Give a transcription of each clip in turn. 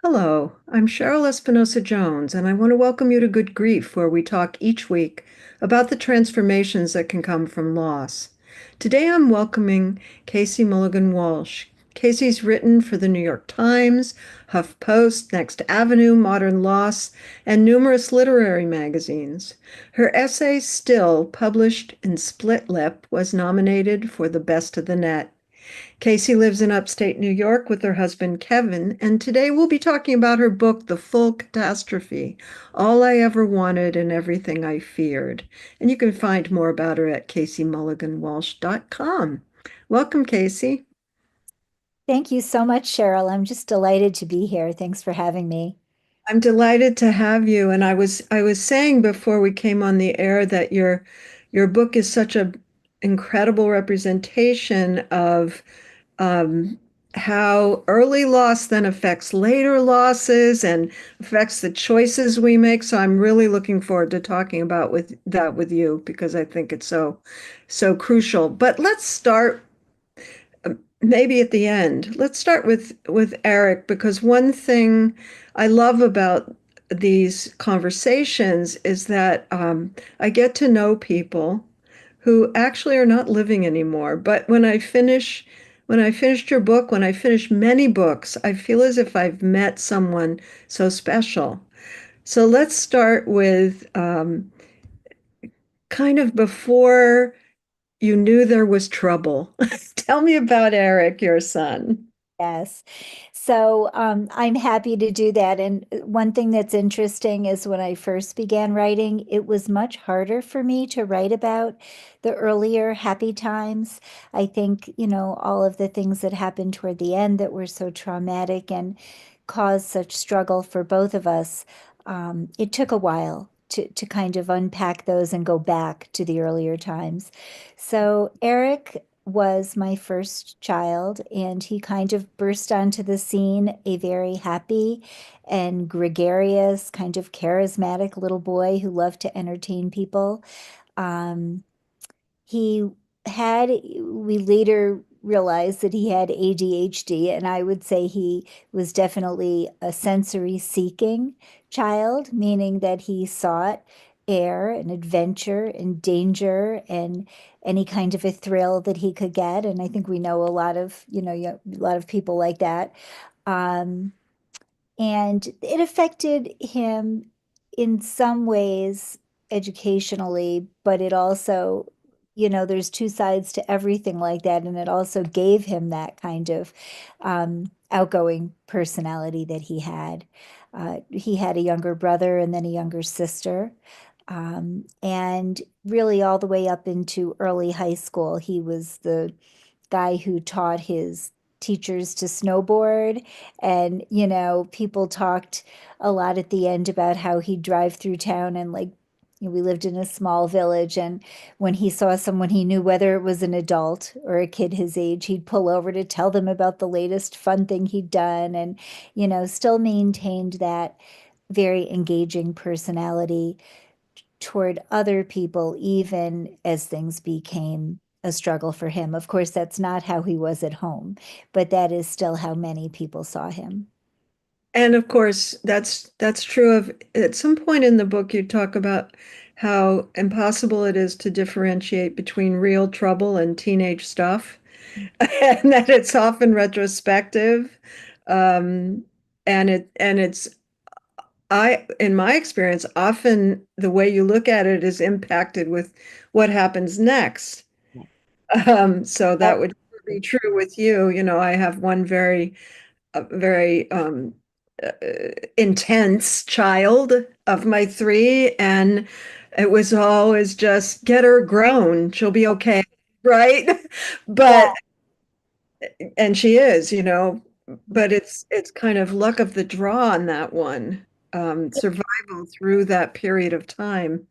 Hello, I'm Cheryl Espinosa Jones, and I want to welcome you to Good Grief, where we talk each week about the transformations that can come from loss. Today I'm welcoming Casey Mulligan Walsh. Casey's written for the New York Times, HuffPost, Next Avenue, Modern Loss, and numerous literary magazines. Her essay, Still, published in Split Lip, was nominated for the Best of the Net. Casey lives in upstate New York with her husband Kevin, and today we'll be talking about her book, The Full Catastrophe: All I Ever Wanted and Everything I Feared. And you can find more about her at caseymulliganwalsh.com. Welcome, Casey. Thank you so much, Cheryl. I'm just delighted to be here. Thanks for having me. I'm delighted to have you. And I was saying before we came on the air that your book is such a incredible representation of um, how early loss then affects later losses and affects the choices we make. So I'm really looking forward to talking about with you because I think it's so crucial. But let's start maybe at the end. Let's start with Eric, because one thing I love about these conversations is that I get to know people who actually are not living anymore. But when I finished your book, when I finish many books, I feel as if I've met someone so special. So let's start with kind of before you knew there was trouble. Tell me about Eric, your son. Yes. I'm happy to do that. And one thing that's interesting is when I first began writing, it was much harder for me to write about the earlier happy times. I think, all of the things that happened toward the end that were so traumatic and caused such struggle for both of us, it took a while to kind of unpack those and go back to the earlier times. So Eric was my first child, and he kind of burst onto the scene a very happy and gregarious, kind of charismatic little boy who loved to entertain people. Um, he we later realized that he had ADHD, and I would say he was definitely a sensory seeking child, meaning that he sought air and adventure and danger and any kind of a thrill that he could get. And I think we know a lot of, a lot of people like that. Um, and it affected him in some ways educationally, but it also, there's two sides to everything like that. And it also gave him that kind of outgoing personality that he had. He had a younger brother and then a younger sister. And really, all the way up into early high school, he was the guy who taught his teachers to snowboard. And, people talked a lot at the end about how he'd drive through town and like, we lived in a small village. And when he saw someone he knew, whether it was an adult or a kid his age, he'd pull over to tell them about the latest fun thing he'd done. And, still maintained that very engaging personality toward other people, even as things became a struggle for him. Of course, that's not how he was at home, but that is still how many people saw him. And of course, that's true of at some point in the book you talk about how impossible it is to differentiate between real trouble and teenage stuff, and that it's often retrospective. Um, and it's in my experience, often the way you look at it is impacted with what happens next. So that would be true with you. You know, I have one very uh, intense child of my three, and it was always just get her grown, she'll be okay, right? Yeah. But and she is, you know, but it's kind of luck of the draw on that one, survival through that period of time.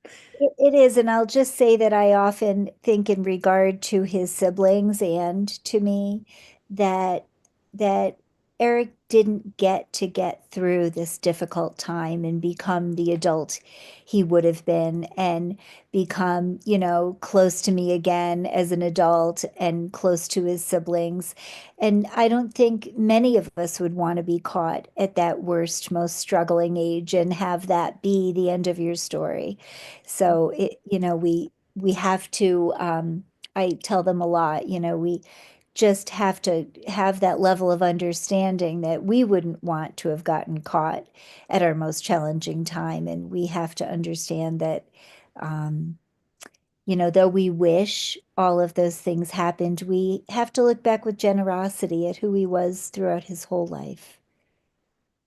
It is, and I'll just say that I often think in regard to his siblings and to me that that Eric didn't get through this difficult time and become the adult he would have been and become, close to me again as an adult and close to his siblings. And I don't think many of us would want to be caught at that worst, most struggling age and have that be the end of your story. So we have to, I tell them a lot, we just have to have that level of understanding that we wouldn't want to have gotten caught at our most challenging time. And we have to understand that, um, though we wish all of those things happened, we have to look back with generosity at who he was throughout his whole life.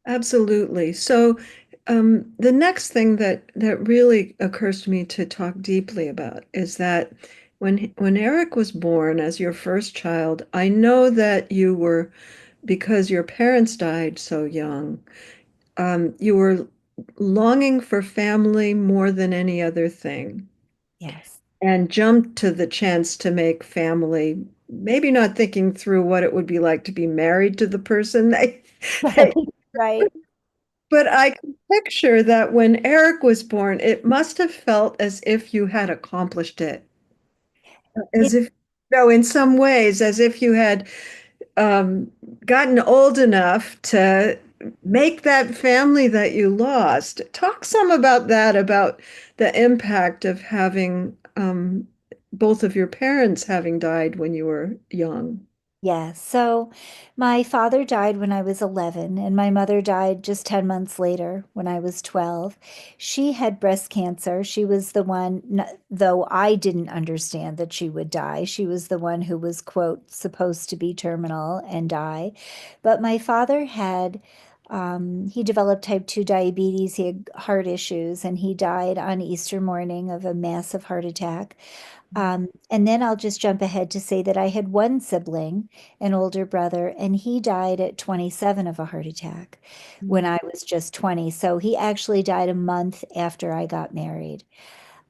Absolutely. So, the next thing that really occurs to me to talk deeply about is that when Eric was born as your first child, I know that you were, because your parents died so young, you were longing for family more than any other thing, Yes. and jumped to the chance to make family, maybe not thinking through what it would be like to be married to the person Right. they Right. But I can picture that when Eric was born, it must have felt as if you had accomplished it. As It, if, no, in some ways, as if you had um, gotten old enough to make that family that you lost. Talk some about that, about the impact of having both of your parents having died when you were young. Yeah, so my father died when I was 11, and my mother died just 10 months later when I was 12. She had breast cancer. She was the one, though I didn't understand that she would die, she was the one who was, quote, supposed to be terminal and die. But my father he developed type 2 diabetes, he had heart issues, and he died on Easter morning of a massive heart attack. And then I'll just jump ahead to say that I had one sibling, an older brother, and he died at 27 of a heart attack when I was just 20. So he actually died a month after I got married.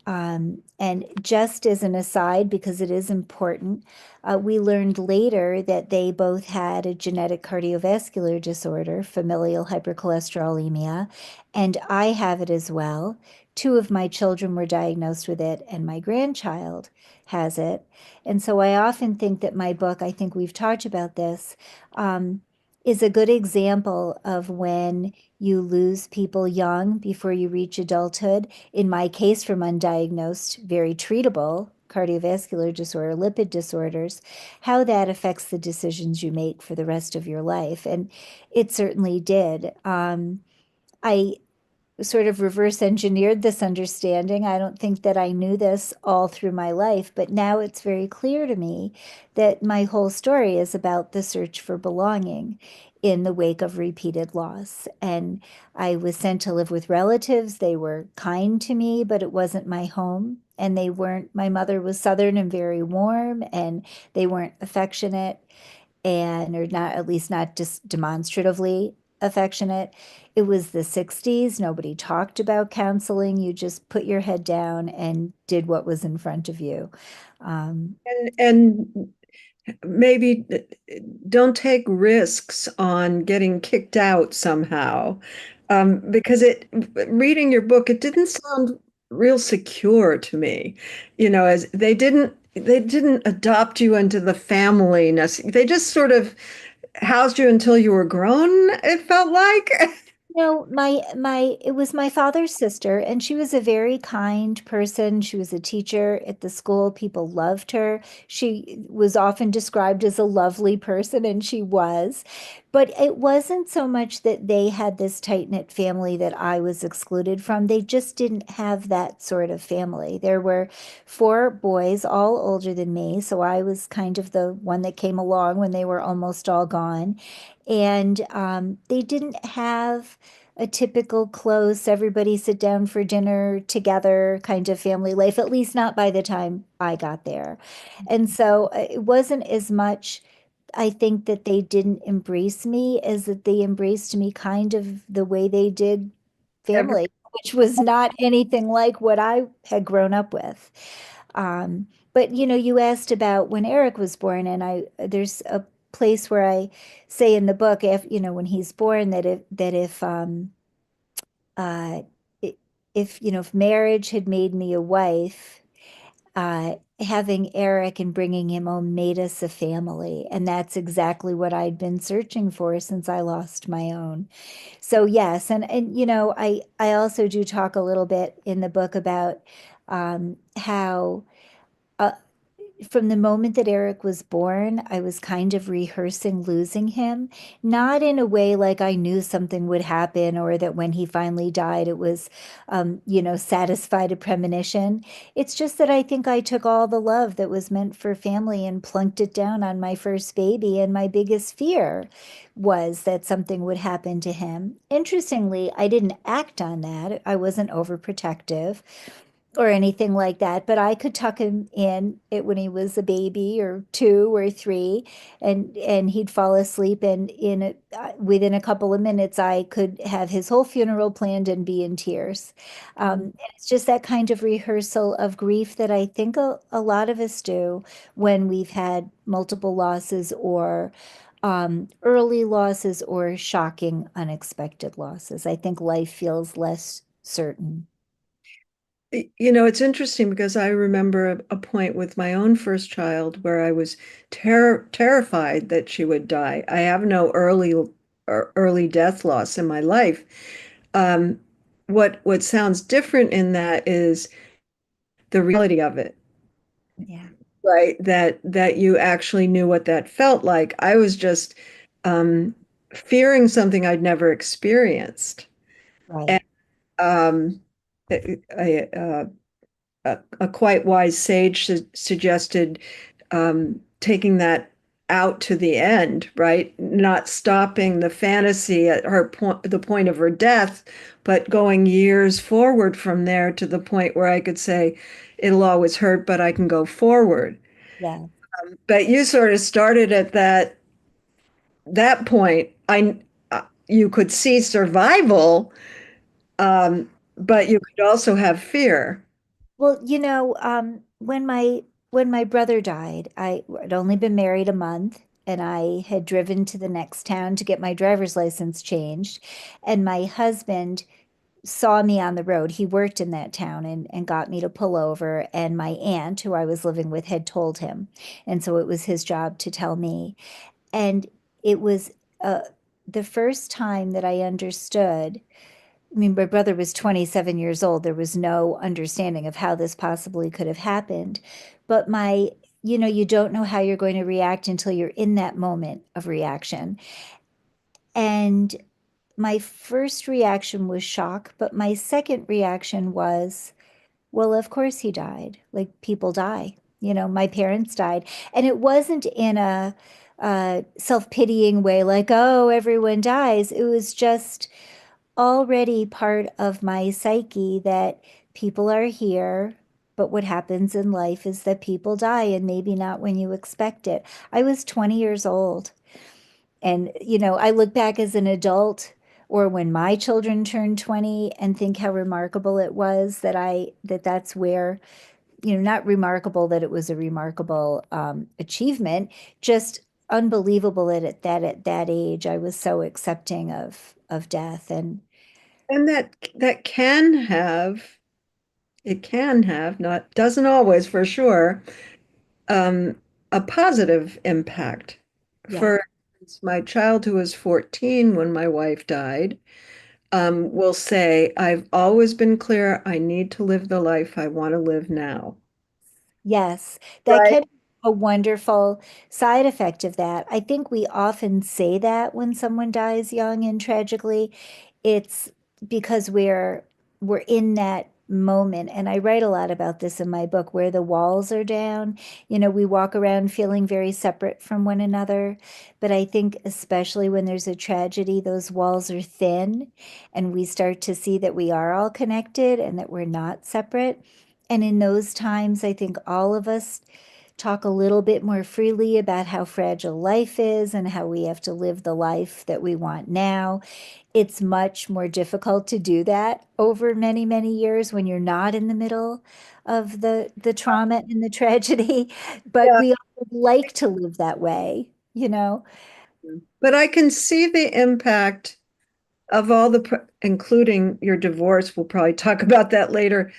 And just as an aside, because it is important, we learned later that they both had a genetic cardiovascular disorder, familial hypercholesterolemia, and I have it as well. Two of my children were diagnosed with it, and my grandchild has it. And so I often think that my book, I think we've talked about this, um, is a good example of when you lose people young before you reach adulthood, in my case, from undiagnosed, very treatable cardiovascular disorder, lipid disorders, how that affects the decisions you make for the rest of your life. And it certainly did. I sort of reverse engineered this understanding. I don't think that I knew this all through my life, but now it's very clear to me that my whole story is about the search for belonging in the wake of repeated loss. And I was sent to live with relatives. They were kind to me, but it wasn't my home. And they weren't, my mother was Southern and very warm, and they weren't affectionate and or not, at least not just demonstratively affectionate. It was the 60s. Nobody talked about counseling. You just put your head down and did what was in front of you. Um, And maybe don't take risks on getting kicked out somehow. Because reading your book, it didn't sound real secure to me. As they didn't adopt you into the family. They just sort of housed you until you were grown, it felt like. No, it was my father's sister, and she was a very kind person. She was a teacher at the school. People loved her. She was often described as a lovely person, and she was. But it wasn't so much that they had this tight-knit family that I was excluded from. They just didn't have that sort of family. There were four boys, all older than me, so I was kind of the one that came along when they were almost all gone. And they didn't have a typical close, everybody sit down for dinner together kind of family life, at least not by the time I got there. And so it wasn't as much, I think, that they didn't embrace me as that they embraced me kind of the way they did Every, family, which was not anything like what I had grown up with. But you asked about when Eric was born, and there's a place where I say in the book, if when he's born, that if uh, i- if if marriage had made me a wife, having Eric and bringing him home made us a family, and that's exactly what I'd been searching for since I lost my own. So yes, and I also do talk a little bit in the book about how. Uh, from the moment that Eric was born, I was kind of rehearsing losing him, not in a way like I knew something would happen or that when he finally died, it was, satisfied a premonition. It's just that I think I took all the love that was meant for family and plunked it down on my first baby. And my biggest fear was that something would happen to him. Interestingly, I didn't act on that. I wasn't overprotective or anything like that, but I could tuck him in it when he was a baby or 2 or 3, and he'd fall asleep, and within a couple of minutes I could have his whole funeral planned and be in tears. And it's just that kind of rehearsal of grief that I think a lot of us do when we've had multiple losses or early losses or shocking, unexpected losses. I think life feels less certain. It's interesting because I remember a point with my own first child where I was terrified that she would die. I have no early death loss in my life. Um, what sounds different in that is the reality of it, Yeah, right? That you actually knew what that felt like. I was just um, fearing something I'd never experienced. And right. um, a quite wise sage suggested taking that out to the end, right? Not stopping the fantasy at the point of her death, but going years forward from there to the point where I could say, it'll always hurt, but I can go forward. Yeah. But you sort of started at that point. You could see survival, but you could also have fear. Well, when my brother died, I'd only been married a month, and I had driven to the next town to get my driver's license changed. And my husband saw me on the road. He worked in that town and got me to pull over. And my aunt, who I was living with, had told him. And so it was his job to tell me. And it was uh, the first time that I understood. I mean, my brother was 27 years old. There was no understanding of how this possibly could have happened. But you don't know how you're going to react until you're in that moment of reaction. And my first reaction was shock, but my second reaction was, well, of course he died. Like people die. My parents died. And it wasn't in a self-pitying way, like, oh, everyone dies. It was just already part of my psyche that people are here, but what happens in life is that people die, and maybe not when you expect it. I was 20 years old, and I look back as an adult or when my children turned 20 and think how remarkable it was that's where, not remarkable that it was a remarkable achievement, just unbelievable at that age I was so accepting of death. And And that can have, not doesn't always for sure, um, a positive impact. yeah. For instance, my child who was 14 when my wife died, will say, I've always been clear, I need to live the life I want to live now. Yes, that Right. can be a wonderful side effect of that. I think we often say that when someone dies young and tragically, it's because we're in that moment. And I write a lot about this in my book where the walls are down. We walk around feeling very separate from one another. But I think especially when there's a tragedy, those walls are thin and we start to see that we are all connected and that we're not separate. And in those times, I think all of us talk a little bit more freely about how fragile life is and how we have to live the life that we want now. It's much more difficult to do that over many, many years when you're not in the middle of the trauma and the tragedy, but Yeah. we all like to live that way. you know? But I can see the impact of all including your divorce. We'll probably talk about that later.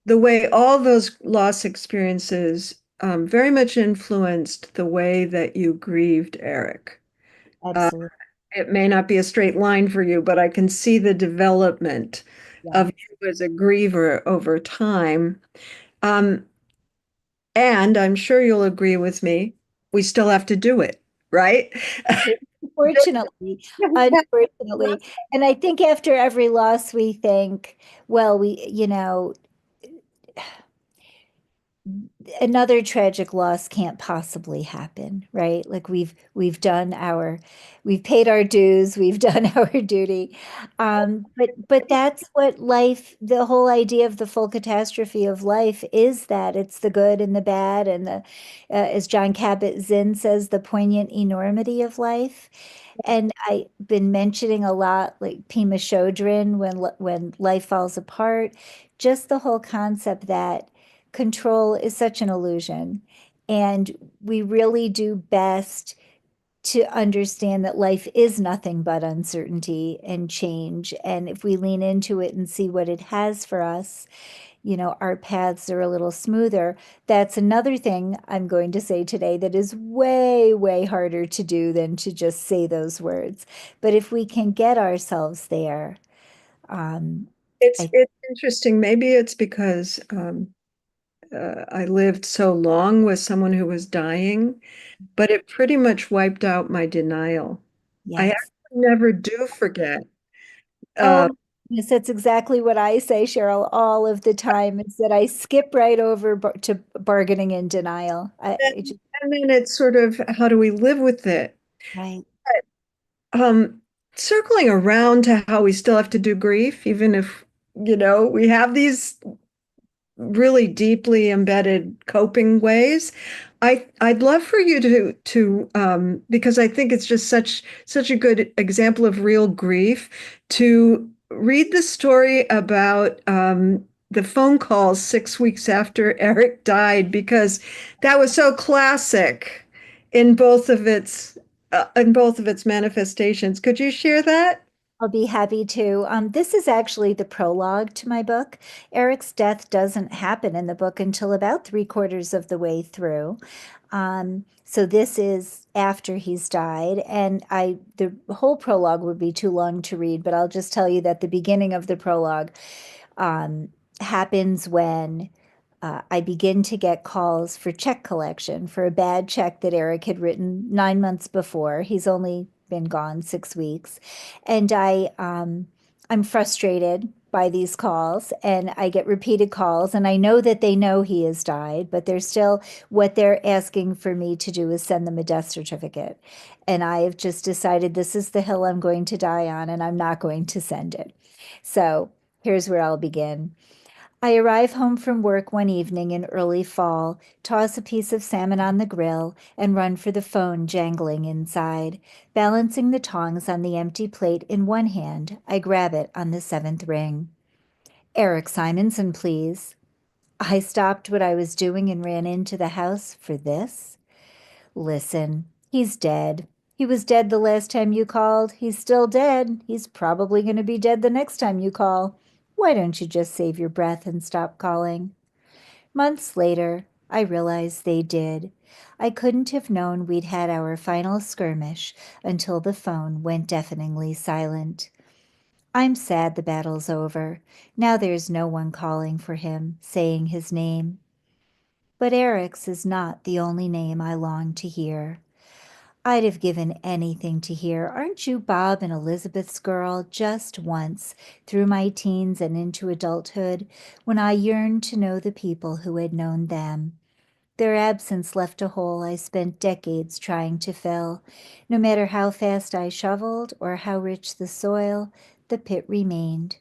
The way all those loss experiences very much influenced the way that you grieved Eric. Uh, Absolutely. it may not be a straight line for you, but I can see the development of Yeah. you as a griever over time. Um, and I'm sure you'll agree with me, we still have to do it, right? Unfortunately, unfortunately. And I think after every loss, we think, well, another tragic loss can't possibly happen, right? Like we've paid our dues, we've done our duty. But that's what life, the whole idea of the full catastrophe of life is that it's the good and the bad and as John Kabat-Zinn says, the poignant enormity of life. And I've been mentioning a lot like Pema Chodron when life falls apart, just the whole concept that control is such an illusion. And we really do best to understand that life is nothing but uncertainty and change. And if we lean into it and see what it has for us, our paths are a little smoother. That's another thing I'm going to say today that is way, way harder to do than to just say those words. But if we can get ourselves there, um, I It's interesting. Maybe it's because I lived so long with someone who was dying, but it pretty much wiped out my denial. I yes. actually never do forget. Uh, Oh, yes, that's exactly what I say, Cheryl, all of the time, is that I skip right over to bargaining in denial. I just, and then it's sort of how do we live with it? right. Um, Circling around to how we still have to do grief, even if, we have these really deeply embedded coping ways. I'd love for you to because I think it's just such a good example of real grief to read the story about the phone calls 6 weeks after Eric died because that was so classic in both of its manifestations. Could you share that? I'll be happy to. This is actually the prologue to my book. Eric's death doesn't happen in the book until about three-quarters of the way through. So this is after he's died, and the whole prologue would be too long to read, but I'll just tell you that the beginning of the prologue um, happens when I begin to get calls for check collection for a bad check that Eric had written 9 months before. He's only been gone 6 weeks, and I'm frustrated by these calls, and I get repeated calls, and I know that they know he has died, but they're still what they're asking for me to do is send them a death certificate, and I have just decided this is the hill I'm going to die on, and I'm not going to send it. So here's where I'll begin. I arrive home from work one evening in early fall, toss a piece of salmon on the grill, and run for the phone jangling inside. Balancing the tongs on the empty plate in one hand, I grab it on the seventh ring. Eric Simonson, please. I stopped what I was doing and ran into the house for this. Listen, he's dead. He was dead the last time you called. He's still dead. He's probably going to be dead the next time you call. Why don't you just save your breath and stop calling? Months later, I realized they did. I couldn't have known we'd had our final skirmish until the phone went deafeningly silent. I'm sad the battle's over. Now there's no one calling for him, saying his name. But Eric's is not the only name I long to hear. I'd have given anything to hear, "Aren't you Bob and Elizabeth's girl?" just once through my teens and into adulthood when I yearned to know the people who had known them. Their absence left a hole I spent decades trying to fill. No matter how fast I shoveled or how rich the soil, the pit remained.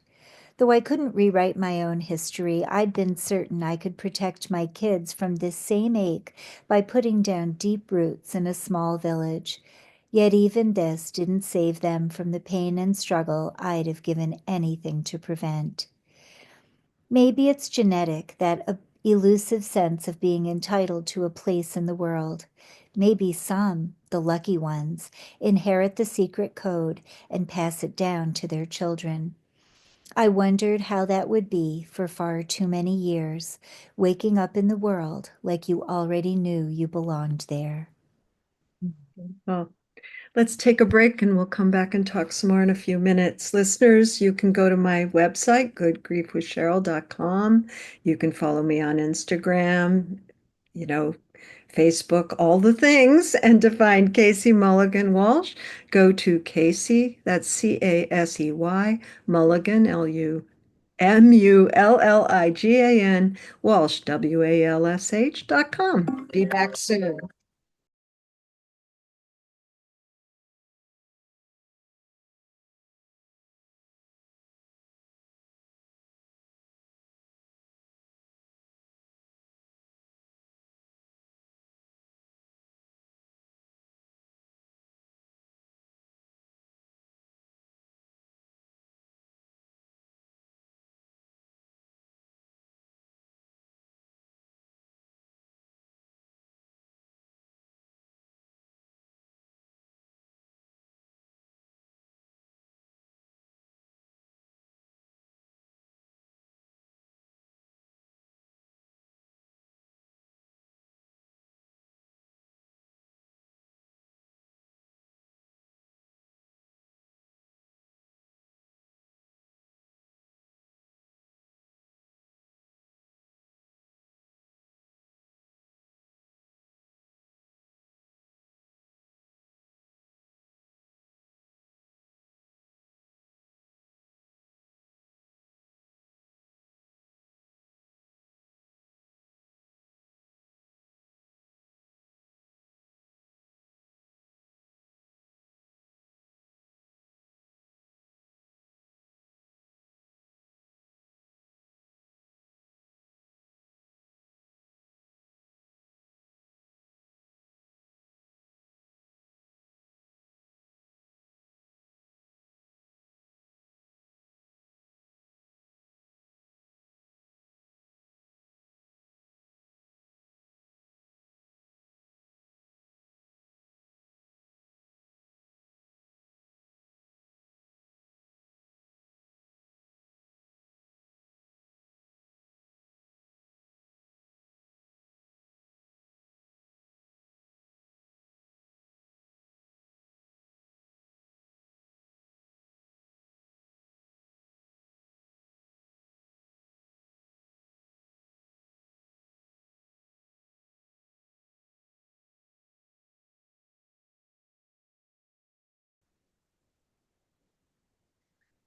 Though I couldn't rewrite my own history, I'd been certain I could protect my kids from this same ache by putting down deep roots in a small village. Yet even this didn't save them from the pain and struggle I'd have given anything to prevent. Maybe it's genetic, that elusive sense of being entitled to a place in the world. Maybe some, the lucky ones, inherit the secret code and pass it down to their children. I wondered how that would be for far too many years, waking up in the world like you already knew you belonged there. Well, let's take a break and we'll come back and talk some more in a few minutes. Listeners, you can go to my website, goodgriefwithcheryl.com. You can follow me on Instagram, you know, Facebook, all the things. And to find Casey Mulligan Walsh, go to Casey, that's Casey, Mulligan, Mulligan, Walsh, WALSH.com. Be back soon.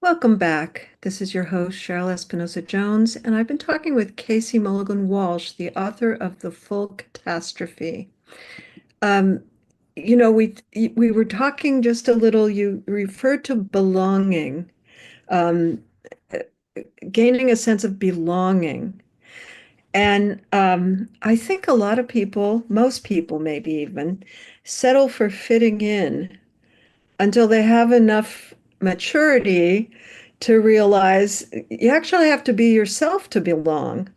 Welcome back. This is your host, Cheryl Espinosa Jones, and I've been talking with Casey Mulligan Walsh, the author of The Full Catastrophe. Um, we were talking just a little, you referred to belonging, um, gaining a sense of belonging. And I think a lot of people, most people maybe even, settle for fitting in until they have enough maturity to realize you actually have to be yourself to belong.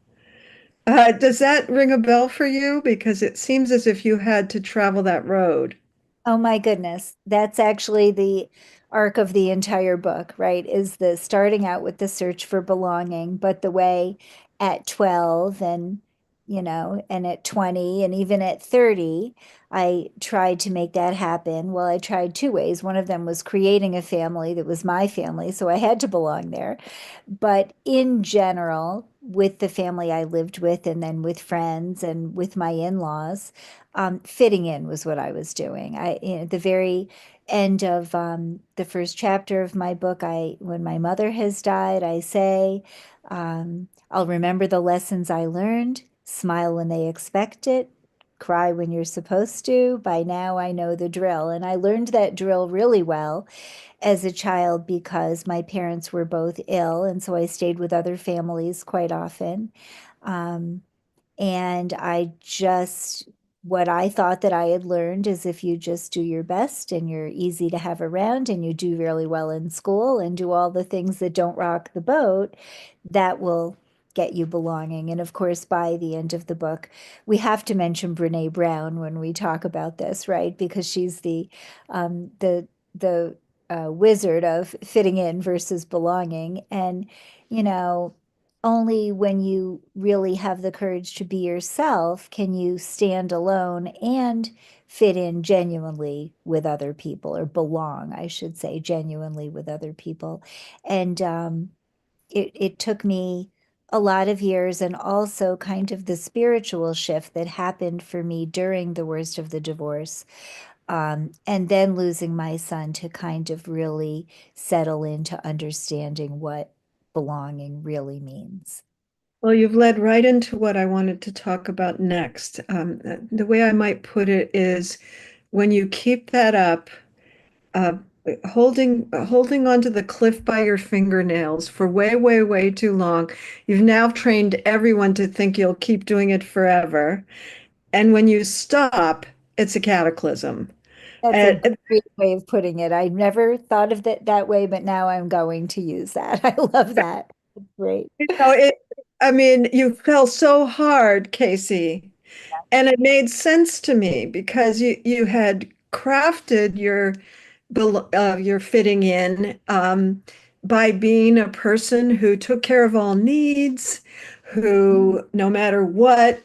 Does that ring a bell for you? Because it seems as if you had to travel that road. Oh my goodness. That's actually the arc of the entire book, right? Is the starting out with the search for belonging, but the way at 12 and, and at 20 and even at 30, I tried to make that happen. Well, I tried two ways. One of them was creating a family that was my family, so I had to belong there. But in general, with the family I lived with, and then with friends and with my in-laws, fitting in was what I was doing. At the very end of the first chapter of my book, when my mother has died, I say, I'll remember the lessons I learned, smile when they expect it, cry when you're supposed to. By now, I know the drill. And I learned that drill really well as a child because my parents were both ill, and so I stayed with other families quite often. Um, and what I thought that I had learned is if you just do your best and you're easy to have around and you do really well in school and do all the things that don't rock the boat, that will get you belonging. And of course, by the end of the book, we have to mention Brene Brown when we talk about this, right? Because she's the wizard of fitting in versus belonging. And, you know, only when you really have the courage to be yourself can you stand alone and fit in genuinely with other people, or belong, I should say, genuinely with other people. And it took me a lot of years, and also kind of the spiritual shift that happened for me during the worst of the divorce, and then losing my son, to kind of really settle into understanding what belonging really means. Well, you've led right into what I wanted to talk about next. The way I might put it is when you keep that up, uh, holding onto the cliff by your fingernails for way, way, way too long, you've now trained everyone to think you'll keep doing it forever. And when you stop, it's a cataclysm. That's a And great way of putting it. I never thought of it that way, but now I'm going to use that. I love that. Great. I mean, you fell so hard, Casey. And it made sense to me because you had crafted your fitting in by being a person who took care of all needs, who no matter what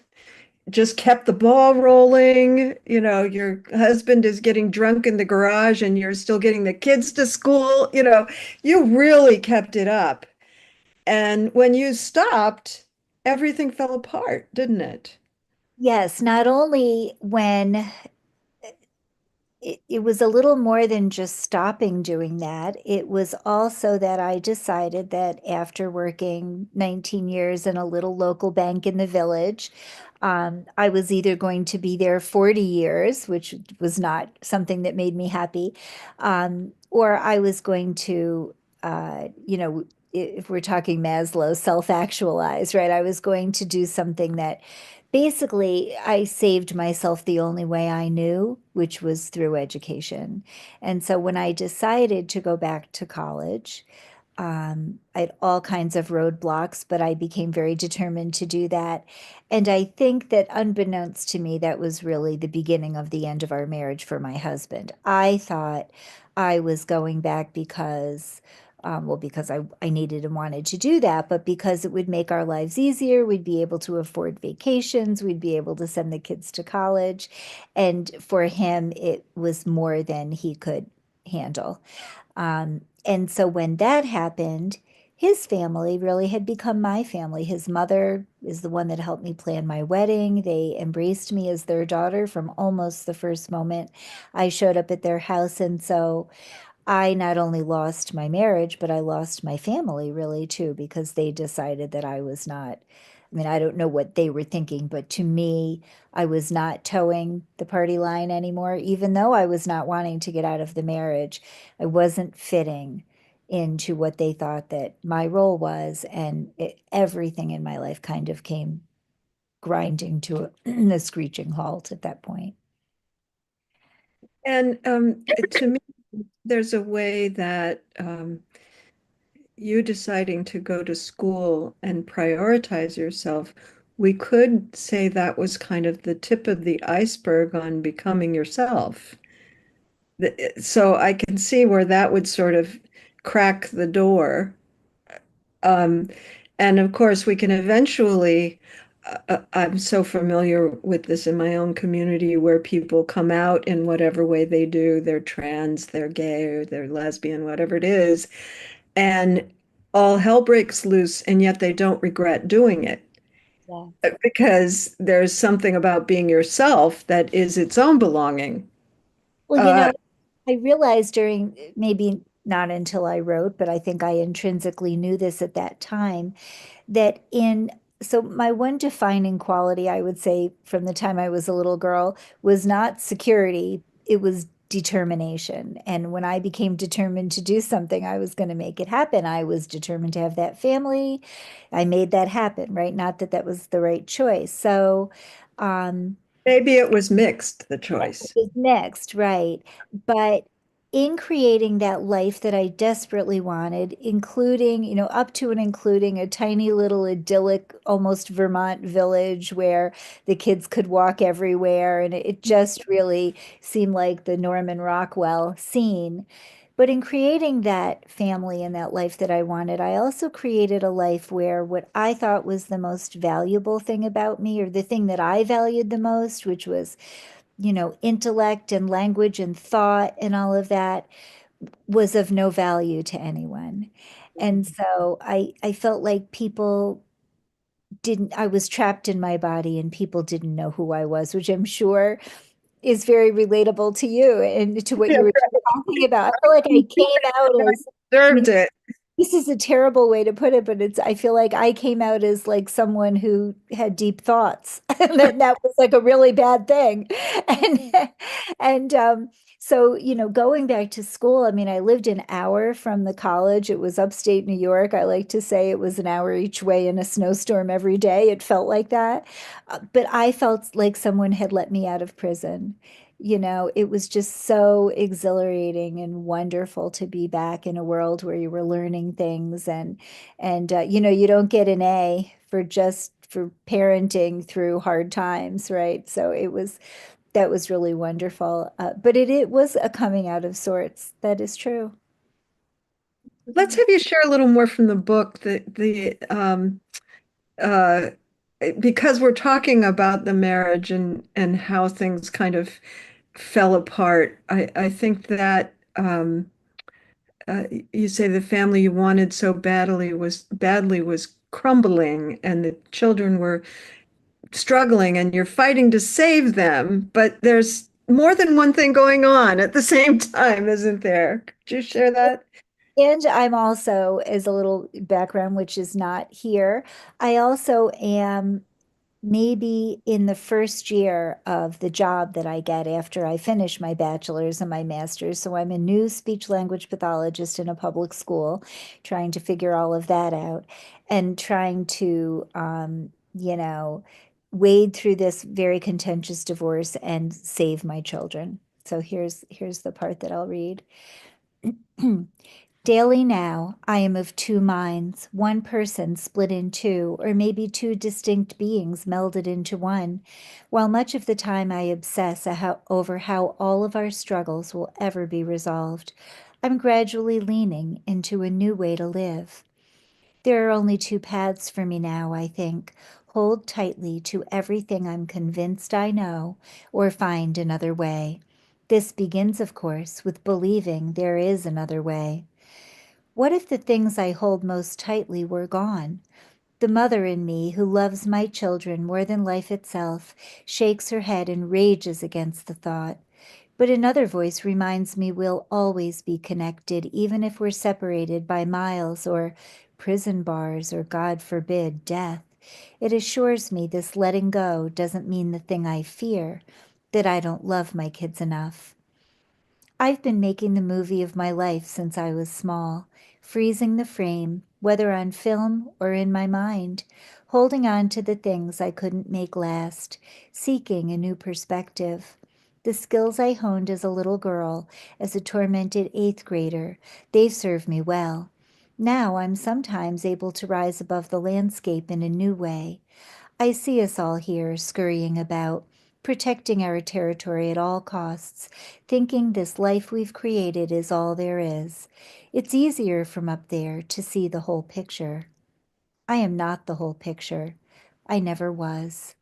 just kept the ball rolling. You know, your husband is getting drunk in the garage and you're still getting the kids to school. You know, you really kept it up. And when you stopped, everything fell apart, didn't it? Yes, not only when it was a little more than just stopping doing that. It was also that I decided that after working 19 years in a little local bank in the village, I was either going to be there 40 years, which was not something that made me happy, or I was going to, if we're talking Maslow, self-actualize, right? I was going to do something that basically I saved myself the only way I knew, which was through education. And so when I decided to go back to college, I had all kinds of roadblocks, but I became very determined to do that. And I think that unbeknownst to me, that was really the beginning of the end of our marriage for my husband. I thought I was going back because, well, because I needed and wanted to do that, but because it would make our lives easier. We'd be able to afford vacations, we'd be able to send the kids to college. And for him, it was more than he could handle. And so when that happened, his family really had become my family. His mother is the one that helped me plan my wedding. They embraced me as their daughter from almost the first moment I showed up at their house. And so I not only lost my marriage, but I lost my family really too, because they decided that I was not, I mean, I don't know what they were thinking, but to me, I was not towing the party line anymore. Even though I was not wanting to get out of the marriage, I wasn't fitting into what they thought that my role was. And everything in my life kind of came grinding to a screeching halt at that point. And to me, there's a way that you deciding to go to school and prioritize yourself, we could say that was kind of the tip of the iceberg on becoming yourself. So I can see where that would sort of crack the door. Um, and of course, we can eventually, I'm so familiar with this in my own community where people come out in whatever way they do, they're trans, they're gay, or they're lesbian, whatever it is, and all hell breaks loose, and yet they don't regret doing it Yeah. because there's something about being yourself that is its own belonging. Well, Uh, I realized during, maybe not until I wrote, but I think I intrinsically knew this at that time, that so my one defining quality, I would say, from the time I was a little girl, was not security, it was determination. And when I became determined to do something, I was going to make it happen. I was determined to have that family. I made that happen, right? Not that that was the right choice. So, um, Maybe it was mixed, the it choice. was next, right? But in creating that life that I desperately wanted, including, up to and including a tiny little idyllic, almost Vermont village where the kids could walk everywhere. And it just really seemed like the Norman Rockwell scene. But in creating that family and that life that I wanted, I also created a life where what I thought was the most valuable thing about me, or the thing that I valued the most, which was intellect and language and thought and all of that was of no value to anyone. And so I felt like people didn't, I was trapped in my body and people didn't know who I was, which I'm sure is very relatable to you and to what Yeah, you were talking about. I feel like I came out I as, you know, deserved it. this is a terrible way to put it, but I feel like I came out as like someone who had deep thoughts. And that was like a really bad thing. And so, going back to school, I mean, I lived an hour from the college. It was upstate New York. I like to say it was an hour each way in a snowstorm every day. It felt like that. But I felt like someone had let me out of prison. It was just so exhilarating and wonderful to be back in a world where you were learning things and you don't get an A for parenting through hard times, right? So that was really wonderful. But it was a coming out of sorts. That is true. Let's have you share a little more from the book. Uh, because we're talking about the marriage and how things kind of fell apart. I think that you say the family you wanted so badly was crumbling, and the children were struggling, and you're fighting to save them, but there's more than one thing going on at the same time, isn't there? Could you share that? And I'm also, as a little background, which is not here, I also am maybe in the first year of the job that I get after I finish my bachelor's and my master's. So I'm a new speech language pathologist in a public school, trying to figure all of that out and trying to, wade through this very contentious divorce and save my children. So here's the part that I'll read. Daily now, I am of two minds, one person split in two, or maybe two distinct beings melded into one, while much of the time I obsess over how all of our struggles will ever be resolved. I'm gradually leaning into a new way to live. There are only two paths for me now, I think. Hold tightly to everything I'm convinced I know, or find another way. This begins, of course, with believing there is another way. What if the things I hold most tightly were gone? The mother in me, who loves my children more than life itself, shakes her head and rages against the thought. But another voice reminds me we'll always be connected, even if we're separated by miles or prison bars or, God forbid, death. It assures me this letting go doesn't mean the thing I fear, that I don't love my kids enough. I've been making the movie of my life since I was small, freezing the frame, whether on film or in my mind, holding on to the things I couldn't make last, seeking a new perspective. The skills I honed as a little girl, as a tormented eighth grader, they've served me well. Now I'm sometimes able to rise above the landscape in a new way. I see us all here scurrying about, protecting our territory at all costs, thinking this life we've created is all there is. It's easier from up there to see the whole picture. I am not the whole picture. I never was.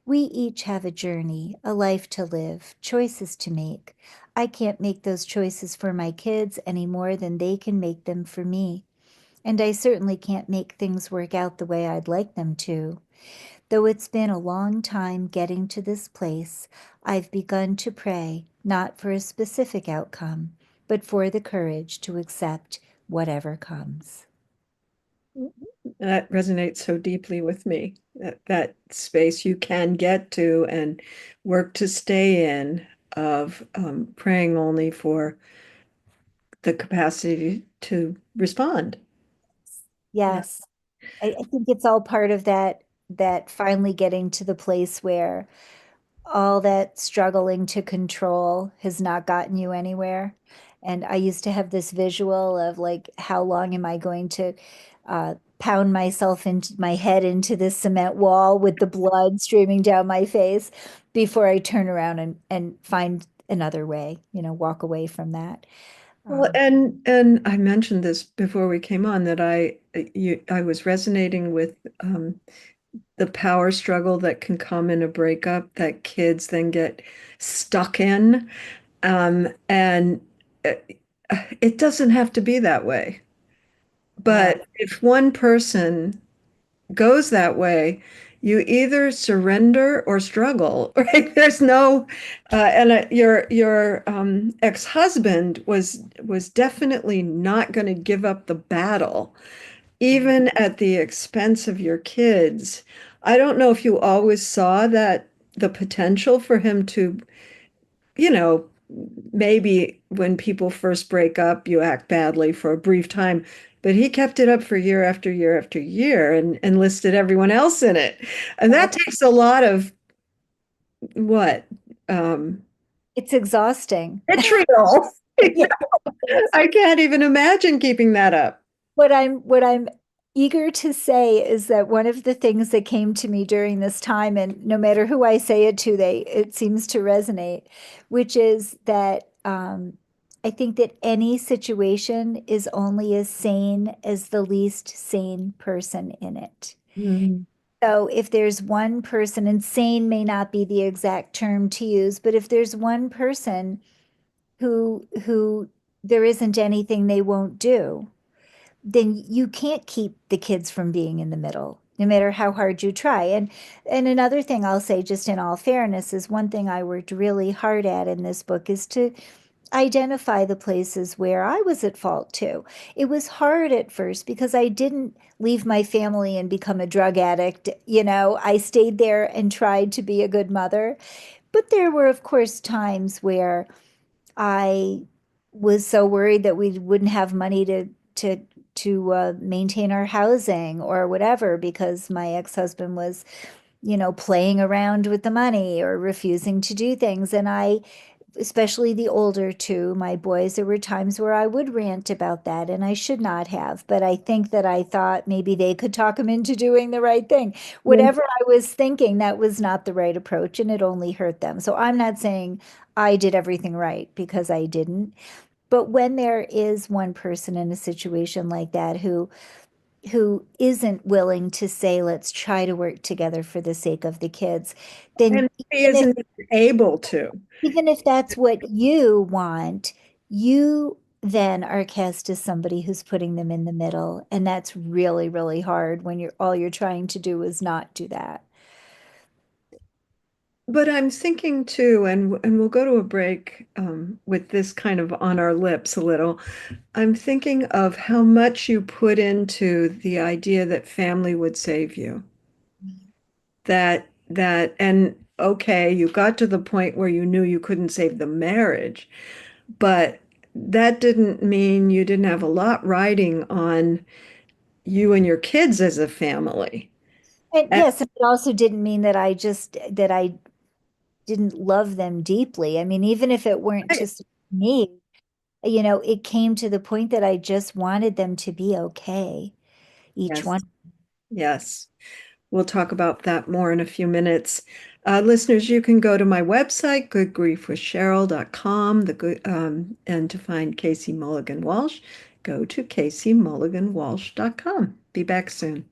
We each have a journey, a life to live, choices to make. I can't make those choices for my kids any more than they can make them for me. And I certainly can't make things work out the way I'd like them to. Though it's been a long time getting to this place, I've begun to pray not for a specific outcome, but for the courage to accept whatever comes. That resonates so deeply with me. That space you can get to and work to stay in of praying only for the capacity to respond. Yeah. Yes, I think it's all part of that finally getting to the place where all that struggling to control has not gotten you anywhere. And I used to have this visual of like, how long am I going to pound myself into my head into this cement wall with the blood streaming down my face before I turn around and find another way, walk away from that. Well, Um, and I mentioned this before we came on that I was resonating with the power struggle that can come in a breakup that kids then get stuck in. And it doesn't have to be that way. no, But if one person goes that way, you either surrender or struggle, right? There's no, and your ex-husband was definitely not going to give up the battle, even at the expense of your kids. I don't know if you always saw that the potential for him to, you know, maybe when people first break up, you act badly for a brief time, but he kept it up for year after year after year and enlisted everyone else in it. And that that- takes a lot of what? Um, it's exhausting. Vitriol. Yeah. I can't even imagine keeping that up. What I'm eager to say is that one of the things that came to me during this time, and no matter who I say it to, it seems to resonate, which is that I think that any situation is only as sane as the least sane person in it. Mm. So if there's one person, and sane may not be the exact term to use, but if there's one person who there isn't anything they won't do, then you can't keep the kids from being in the middle, no matter how hard you try. And another thing I'll say, just in all fairness, is one thing I worked really hard at in this book is to identify the places where I was at fault too. It was hard at first because I didn't leave my family and become a drug addict. I stayed there and tried to be a good mother. But there were, of course, times where I was so worried that we wouldn't have money to maintain our housing or whatever because my ex-husband was, playing around with the money or refusing to do things. And I, especially the older two, my boys, there were times where I would rant about that and I should not have. But I think that I thought maybe they could talk him into doing the right thing. Whatever I was thinking, that was not the right approach and it only hurt them. So I'm not saying I did everything right because I didn't. But when there is one person in a situation like that who isn't willing to say, let's try to work together for the sake of the kids, then And he isn't able to. even if that's what you want, you then are cast as somebody who's putting them in the middle. And that's really, really hard when you're trying to do is not do that. But I'm thinking too, and we'll go to a break with this kind of on our lips a little. I'm thinking of how much you put into the idea that family would save you. And okay, you got to the point where you knew you couldn't save the marriage, but that didn't mean you didn't have a lot riding on you and your kids as a family. And And- yes, it also didn't mean that I didn't love them deeply. I mean, even if it weren't just me, it came to the point that I just wanted them to be okay, each Yes, one. yes. We'll talk about that more in a few minutes. Listeners, you can go to my website, goodgriefwithcheryl.com, and to find Casey Mulligan Walsh, go to caseymulliganwalsh.com. Be back soon.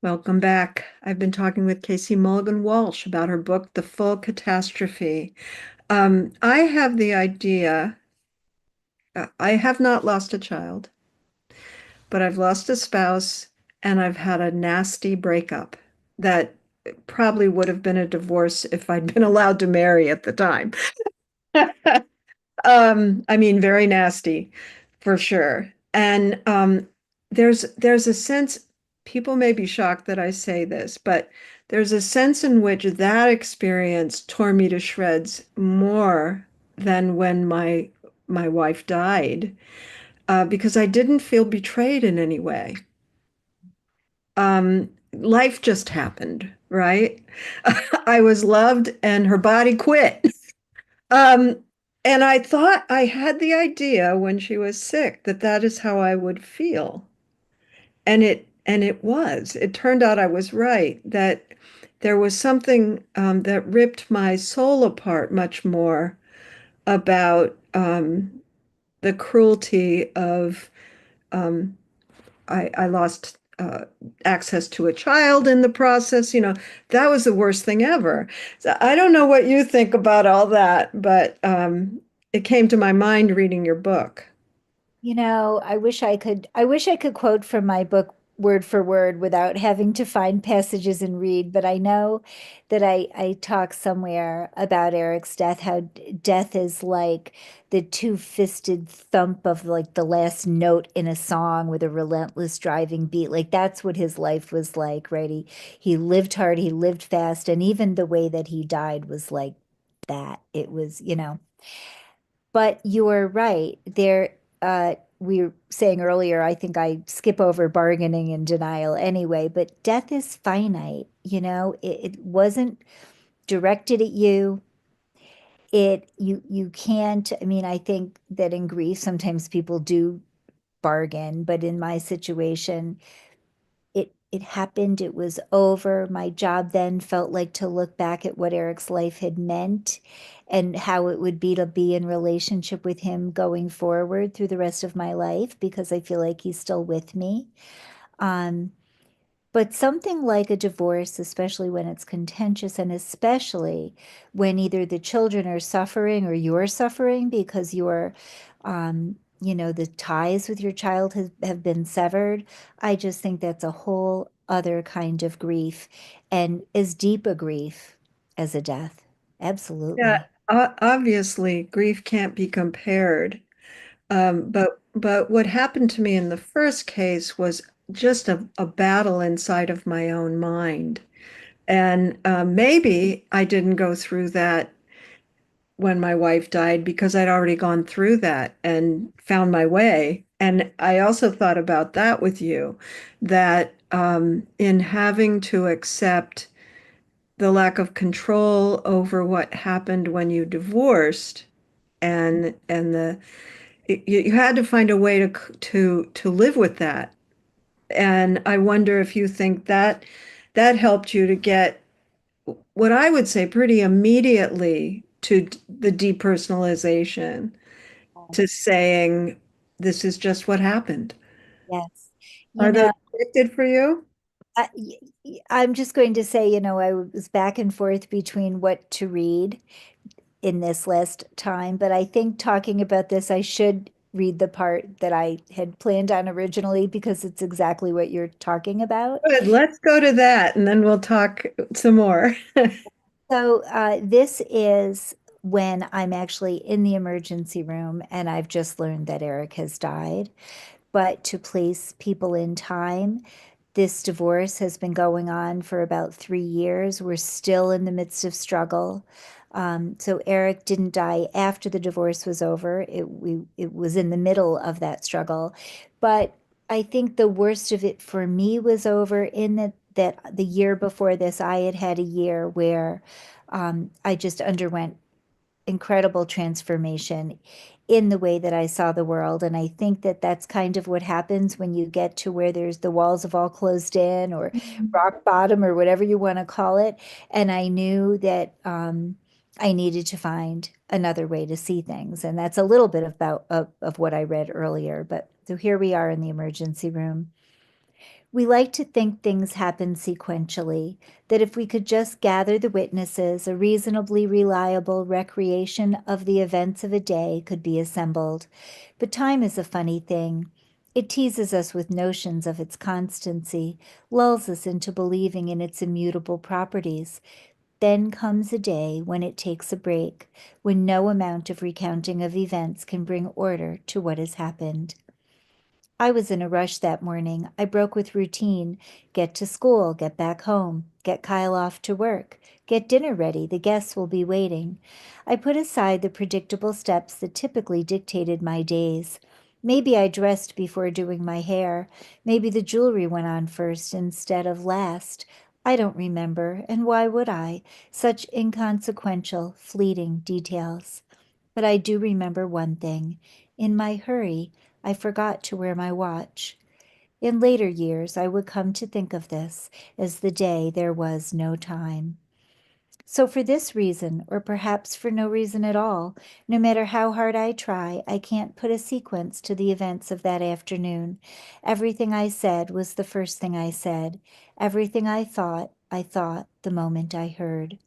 Welcome back. I've been talking with Casey Mulligan Walsh about her book, The Full Catastrophe. I have the idea, I have not lost a child, but I've lost a spouse and I've had a nasty breakup that probably would have been a divorce if I'd been allowed to marry at the time. I mean, very nasty for sure. And there's a sense, people may be shocked that I say this, but there's a sense in which that experience tore me to shreds more than when my wife died, because I didn't feel betrayed in any way. Life just happened, right? I was loved and her body quit. Um, and I thought I had the idea when she was sick that that is how I would feel. And it was. It turned out I was right, that there was something that ripped my soul apart much more about the cruelty of I lost access to a child in the process. That was the worst thing ever. So I don't know what you think about all that, but it came to my mind reading your book. I wish I could quote from my book word for word without having to find passages and read, but I know that I talk somewhere about Eric's death, how death is like the two-fisted thump of like the last note in a song with a relentless driving beat. Like that's what his life was like, right? He lived hard, he lived fast, and even the way that he died was like that. It was. But you are right. We were saying earlier, I think I skip over bargaining and denial anyway, but death is finite, it wasn't directed at you. You can't, I mean, I think that in grief, sometimes people do bargain, but in my situation, it happened, it was over. My job then felt like to look back at what Eric's life had meant and how it would be to be in relationship with him going forward through the rest of my life because I feel like he's still with me. Um, but something like a divorce, especially when it's contentious and especially when either the children are suffering or you're suffering because the ties with your child have been severed, I just think that's a whole other kind of grief and as deep a grief as a death. Yeah, Absolutely. obviously, grief can't be compared. But what happened to me in the first case was just a battle inside of my own mind. And maybe I didn't go through that when my wife died because I'd already gone through that and found my way. And I also thought about that with you, that in having to accept the lack of control over what happened when you divorced, and you had to find a way to live with that. And I wonder if you think that that helped you to get what I would say pretty immediately to the depersonalization, to saying this is just what happened. Yes. You Are those know, connected for you? I'm just going to say, I was back and forth between what to read in this last time, but I think talking about this, I should read the part that I had planned on originally because it's exactly what you're talking about. Good, let's go to that and then we'll talk some more. So, this is when I'm actually in the emergency room and I've just learned that Eric has died. But to place people in time, this divorce has been going on for about 3 years. We're still in the midst of struggle. So Eric didn't die after the divorce was over. It was in the middle of that struggle. But I think the worst of it for me was over in that the year before this, I had had a year where I just underwent incredible transformation in the way that I saw the world. And I think that that's kind of what happens when you get to where there's the walls have all closed in or rock bottom or whatever you want to call it. And I knew that I needed to find another way to see things. And that's a little bit of what I read earlier. But so here we are in the emergency room. We like to think things happen sequentially, that if we could just gather the witnesses, a reasonably reliable recreation of the events of a day could be assembled. But time is a funny thing. It teases us with notions of its constancy, lulls us into believing in its immutable properties. Then comes a day when it takes a break, when no amount of recounting of events can bring order to what has happened. I was in a rush that morning. I broke with routine. Get to school, get back home, get Kyle off to work, get dinner ready, the guests will be waiting. I put aside the predictable steps that typically dictated my days. Maybe I dressed before doing my hair. Maybe the jewelry went on first instead of last. I don't remember, and why would I? Such inconsequential, fleeting details. But I do remember one thing. In my hurry, I forgot to wear my watch. In later years, I would come to think of this as the day there was no time. So, for this reason, or perhaps for no reason at all, no matter how hard I try, I can't put a sequence to the events of that afternoon. Everything I said was the first thing I said. Everything I thought the moment I heard.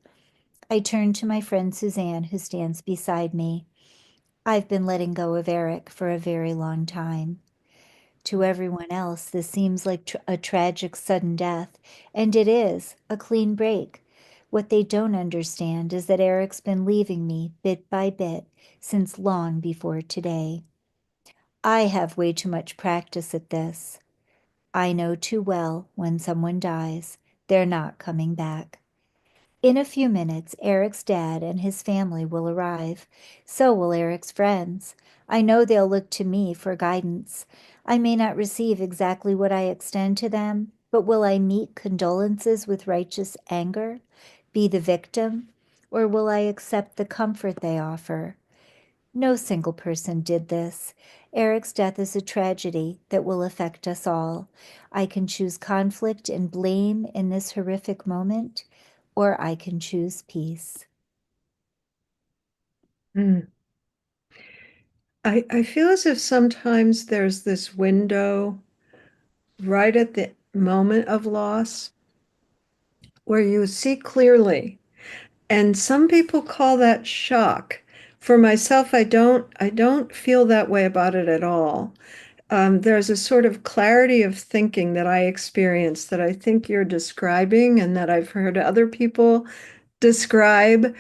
I turned to my friend Suzanne, who stands beside me. I've been letting go of Eric for a very long time. To everyone else, this seems like a tragic sudden death, and it is a clean break. What they don't understand is that Eric's been leaving me bit by bit since long before today. I have way too much practice at this. I know too well when someone dies, they're not coming back. In a few minutes, Eric's dad and his family will arrive. So will Eric's friends. I know they'll look to me for guidance. I may not receive exactly what I extend to them, but will I meet condolences with righteous anger, be the victim, or will I accept the comfort they offer? No single person did this. Eric's death is a tragedy that will affect us all. I can choose conflict and blame in this horrific moment, or I can choose peace. Mm. I feel as if sometimes there's this window right at the moment of loss where you see clearly. And some people call that shock. For myself, I don't feel that way about it at all. There's a sort of clarity of thinking that I experience that I think you're describing and that I've heard other people describe.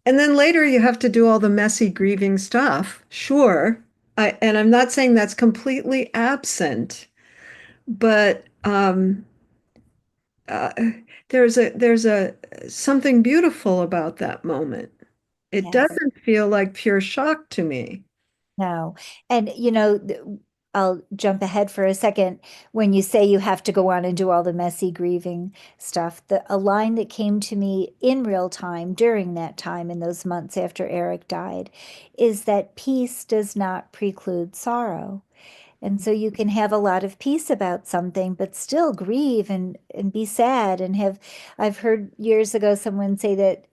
And then later you have to do all the messy grieving stuff. Sure. And I'm not saying that's completely absent, but uh, there's a something beautiful about that moment. It Yes. doesn't feel like pure shock to me. No. And, I'll jump ahead for a second. When you say you have to go on and do all the messy grieving stuff, a line that came to me in real time during that time in those months after Eric died is that peace does not preclude sorrow. And so you can have a lot of peace about something, but still grieve and be sad and have, I've heard years ago someone say that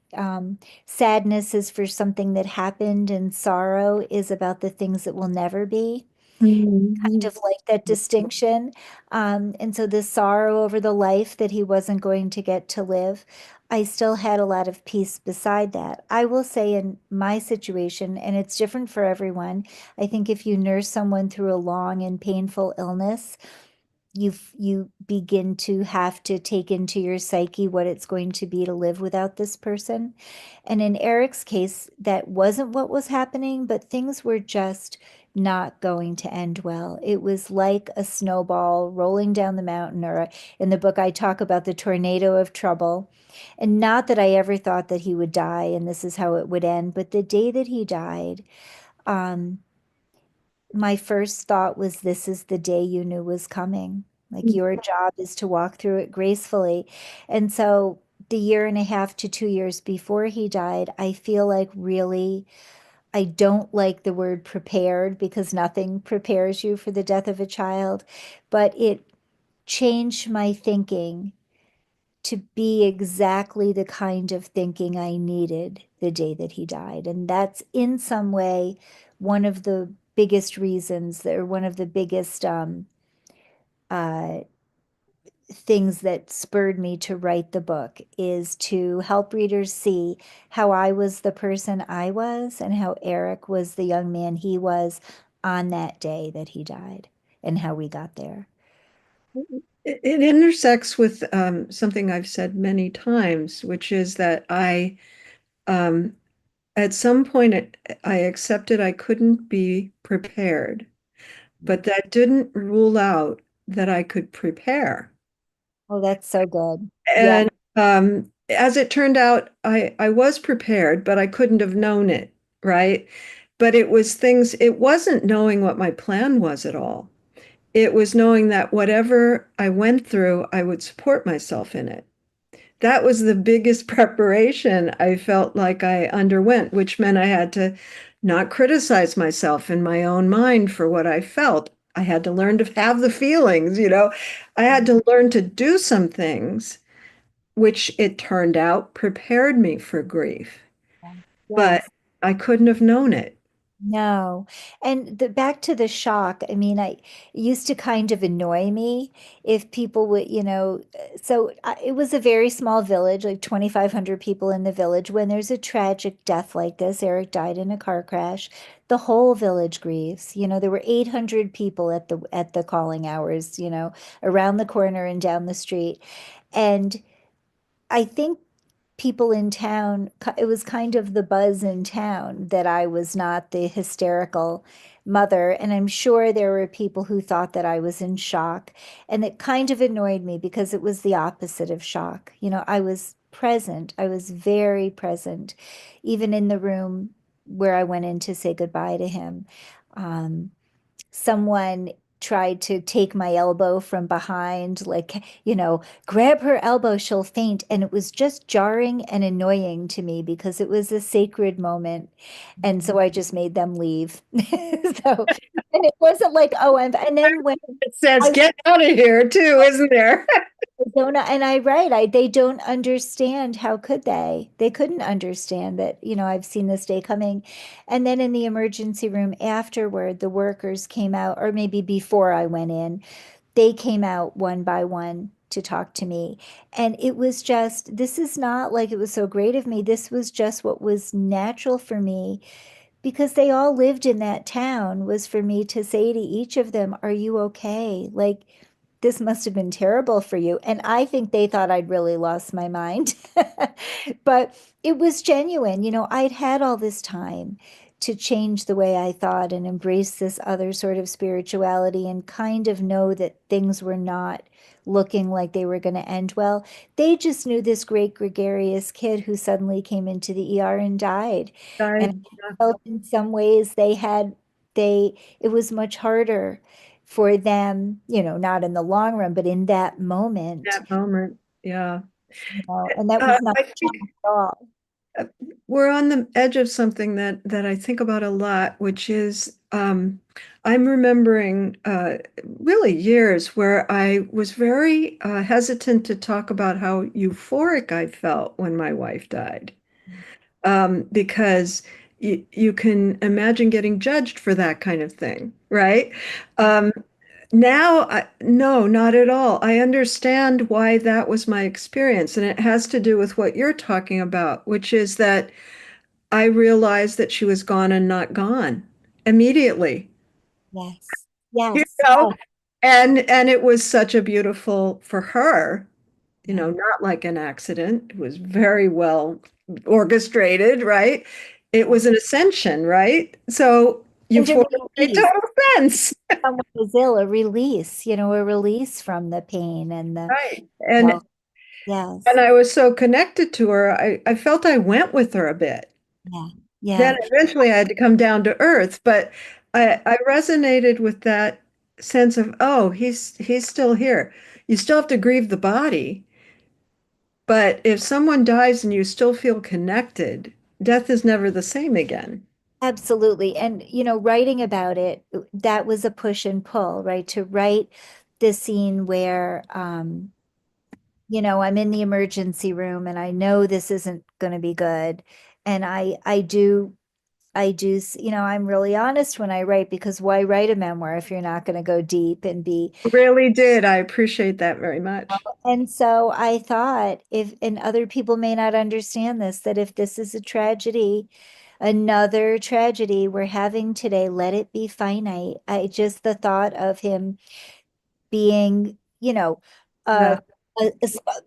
sadness is for something that happened and sorrow is about the things that will never be, kind Mhm. of like that distinction. And so the sorrow over the life that he wasn't going to get to live, I still had a lot of peace beside that. I will say in my situation, and it's different for everyone, I think if you nurse someone through a long and painful illness, you begin to have to take into your psyche what it's going to be to live without this person. And in Eric's case, that wasn't what was happening, but things were just not going to end well. It was like a snowball rolling down the mountain, or in the book, I talk about the tornado of trouble. And not that I ever thought that he would die and this is how it would end, but the day that he died, um, my first thought was, this is the day you knew was coming. Like your job is to walk through it gracefully. And so the year and a half to 2 years before he died, I feel like really, I don't like the word prepared because nothing prepares you for the death of a child, but it changed my thinking to be exactly the kind of thinking I needed the day that he died. And that's in some way one of the biggest reasons, or one of the biggest uh, things that spurred me to write the book is to help readers see how I was the person I was and how Eric was the young man he was on that day that he died and how we got there. It intersects with something I've said many times, which is that um, at some point, I accepted I couldn't be prepared, but that didn't rule out that I could prepare. Oh, that's so good. Yeah. And as it turned out, I was prepared, but I couldn't have known it, right? But it wasn't knowing what my plan was at all. It was knowing that whatever I went through, I would support myself in it. That was the biggest preparation I felt like I underwent, which meant I had to not criticize myself in my own mind for what I felt. I had to learn to have the feelings, you know. I had to learn to do some things, which it turned out prepared me for grief, but Yes. I couldn't have known it. No. And back to the shock, I mean, it used to kind of annoy me if people would, it was a very small village, like 2,500 people in the village. When there's a tragic death like this, Eric died in a car crash, the whole village grieves. There were 800 people at the calling hours, around the corner and down the street. And I think people in town, it was kind of the buzz in town that I was not the hysterical mother. And I'm sure there were people who thought that I was in shock. And it kind of annoyed me because it was the opposite of shock. I was present, I was very present, even in the room where I went in to say goodbye to him. Um, Someone tried to take my elbow from behind, like, grab her elbow, she'll faint. And it was just jarring and annoying to me because it was a sacred moment. And so I just made them leave. So, and it wasn't like, oh, and then when It says, I get out of here, too, isn't there? don't, and I right, they don't understand. How could they? They couldn't understand that, I've seen this day coming. And then in the emergency room afterward, the workers came out, or maybe before I went in, they came out one by one to talk to me. And it was just, this is not like it was so great of me. This was just what was natural for me because they all lived in that town, was for me to say to each of them, are you okay? Like, this must have been terrible for you. And I think they thought I'd really lost my mind. But it was genuine. I'd had all this time to change the way I thought and embrace this other sort of spirituality and kind of know that things were not looking like they were going to end well. They just knew this great gregarious kid who suddenly came into the ER and died. And I, I felt in some ways it was much harder for them, not in the long run, but in that moment, that moment, yeah. and that was not I think at all. uh, we're on the edge of something that I think about a lot, which is I'm remembering really years where I was very hesitant to talk about how euphoric I felt when my wife died, because you can imagine getting judged for that kind of thing, right? Um, no, not at all. I understand why that was my experience, and it has to do with what you're talking about, which is that I realized that she was gone and not gone immediately. Yes, You yes, know, yes, and it was such a beautiful for her, yeah. not like an accident. It was very well orchestrated, right? It Yeah. was an ascension, right? So And a euphoria made release. total sense. Someone was ill, a release, a release from the pain and the Right. And health. Yes. and I was so connected to her, I felt I went with her a bit. Yeah. Then Yeah. eventually I had to come down to earth, but I resonated with that sense of, oh, he's still here. You still have to grieve the body, but if someone dies and you still feel connected, death is never the same again. Absolutely. And, writing about it, that was a push and pull, right? To write the scene where, I'm in the emergency room and I know this isn't going to be good. And I do I do, I'm really honest when I write because why write a memoir if you're not going to go deep and be. Really did. I appreciate that very much. And so I thought if, and other people may not understand this, that if this is a tragedy, another tragedy we're having today, let it be finite. I just, the thought of him being, uh, Yeah,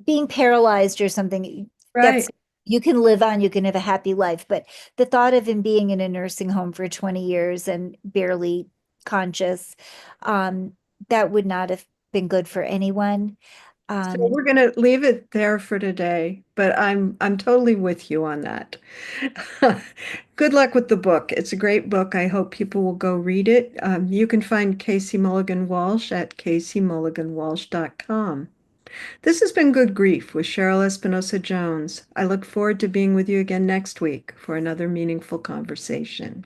being paralyzed or something, that's, right. you can live on, you can have a happy life. But the thought of him being in a nursing home for 20 years and barely conscious, um, that would not have been good for anyone. So Um, we're going to leave it there for today, but I'm totally with you on that. Good luck with the book. It's a great book. I hope people will go read it. You can find Casey Mulligan Walsh at caseymulliganwalsh.com. This has been Good Grief with Cheryl Espinosa Jones. I look forward to being with you again next week for another meaningful conversation.